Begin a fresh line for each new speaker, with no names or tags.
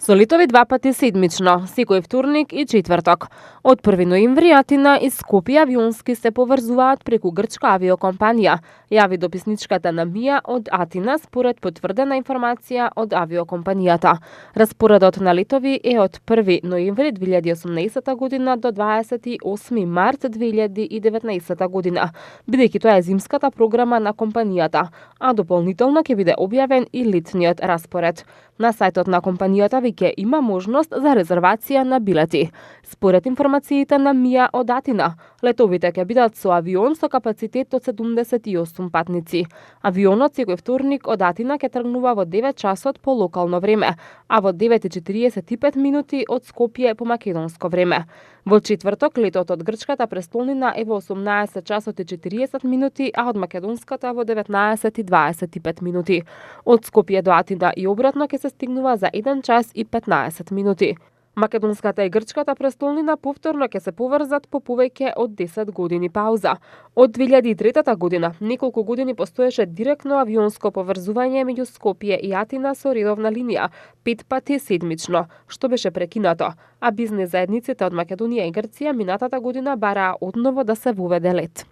Со летови два пати седмично, секој вторник и четврток. Од 1 ноември Атина и Скопје авионски се поврзуваат преку грчка авиокомпанија, јави дописничката Намија од Атина според потврдена информација од авиокомпанијата. Распоредот на летови е од 1 ноември 2018 година до 28 март 2019 година, бидејќи тоа е зимската програма на компанијата, а дополнително ќе биде објавен и летниот распоред. На сајтот на компанијата веќе има можност за резервација на билети. Според информациите на Мија од Атина, летовите ќе бидат со авион со капацитет од 78 патници. Авионот секој вторник од Атина ќе тргнува во 9 часот по локално време, а во 9:45 минути од Скопје по македонско време. Во четврток летот од грчката престолнина е во 18 часот и 40 минути, а од македонската во 19:25 минути. Од Скопје до Атина и обратно ќе се стигнува за 1 час и 15 минути. Македонската и грчката престолнина повторно ќе се поврзат по повеќе од 10 години пауза. Од 2003 година неколку години постоеше директно авионско поврзување меѓу Скопје и Атина со редовна линија, 5 пати седмично, што беше прекинато, а бизнес заедниците од Македонија и Грција минатата година бараа одново да се воведе лет.